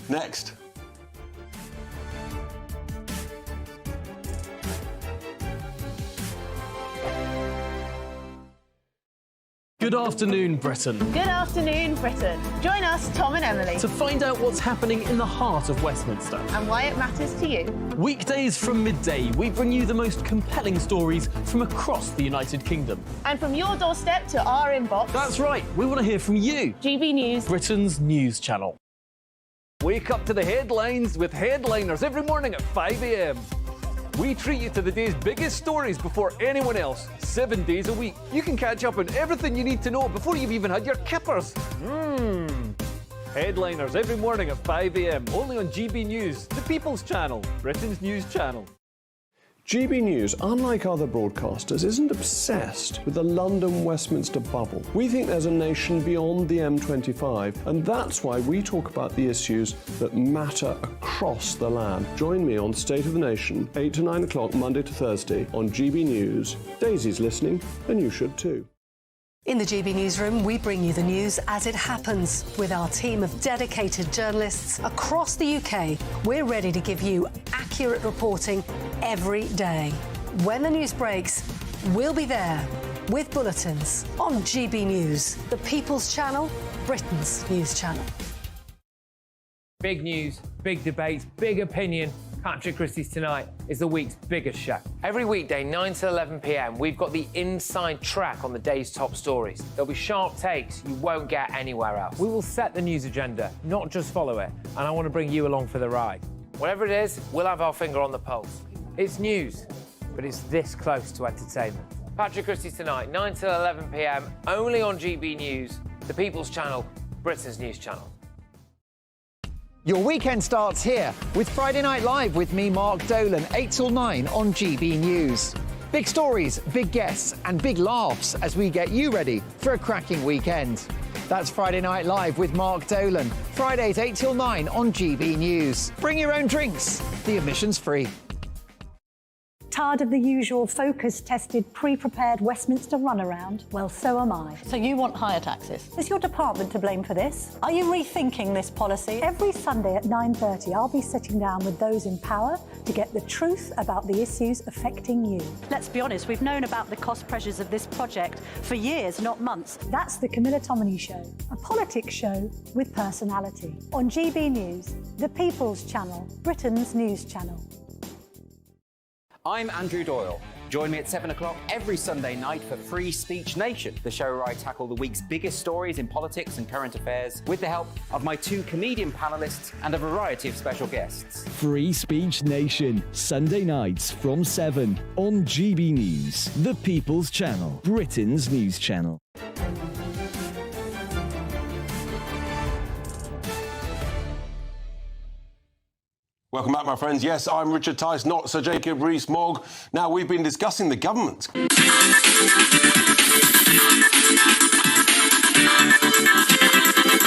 next. Good afternoon, Britain. Good afternoon, Britain. Join us, Tom and Emily, To find out what's happening in the heart of Westminster. and why it matters to you. Weekdays from midday, we bring you the most compelling stories from across the United Kingdom. And from your doorstep to our inbox, That's right, we want to hear from you, GB News. Britain's news channel. Wake up to the headlines with Headliners every morning at 5 a.m. We treat you to the day's biggest stories before anyone else, 7 days a week. You can catch up on everything you need to know before you've even had your kippers. Headliners every morning at 5 a.m. only on GB News, the People's Channel, Britain's news channel. GB News, unlike other broadcasters, isn't obsessed with the London-Westminster bubble. We think there's a nation beyond the M25, and that's why we talk about the issues that matter across the land. Join me on State of the Nation, 8 to 9 o'clock, Monday to Thursday, on GB News. Daisy's listening, and you should too. In the GB Newsroom, we bring you the news as it happens. With our team of dedicated journalists across the UK, we're ready to give you accurate reporting every day. When the news breaks, we'll be there with bulletins on GB News, the People's Channel, Britain's news channel. Big news, big debates, big opinion. Patrick Christie's Tonight is the week's biggest show. Every weekday, 9 to 11 p.m, we've got the inside track on the day's top stories. There'll be sharp takes you won't get anywhere else. We will set the news agenda, not just follow it, and I want to bring you along for the ride. Whatever it is, we'll have our finger on the pulse. It's news, but it's this close to entertainment. Patrick Christie's Tonight, 9 to 11 p.m, only on GB News, the People's Channel, Britain's news channel. Your weekend starts here with Friday Night Live with me, Mark Dolan, 8 till 9 on GB News. Big stories, big guests and big laughs as we get you ready for a cracking weekend. That's Friday Night Live with Mark Dolan, Fridays 8 till 9 on GB News. Bring your own drinks, the admission's free. Tired of the usual focus-tested, pre-prepared Westminster runaround? Well, so am I. So you want higher taxes? Is your department to blame for this? Are you rethinking this policy? Every Sunday at 9:30, I'll be sitting down with those in power to get the truth about the issues affecting you. Let's be honest, we've known about the cost pressures of this project for years, not months. That's the Camilla Tominey Show, a politics show with personality. On GB News, the People's Channel, Britain's news channel. I'm Andrew Doyle. Join me at 7 o'clock every Sunday night for Free Speech Nation, the show where I tackle the week's biggest stories in politics and current affairs with the help of my two comedian panellists and a variety of special guests. Free Speech Nation, Sunday nights from 7 on GB News, the People's Channel, Britain's news channel. Welcome back, my friends. Yes, I'm Richard Tice, not Sir Jacob Rees-Mogg. Now, we've been discussing the government's...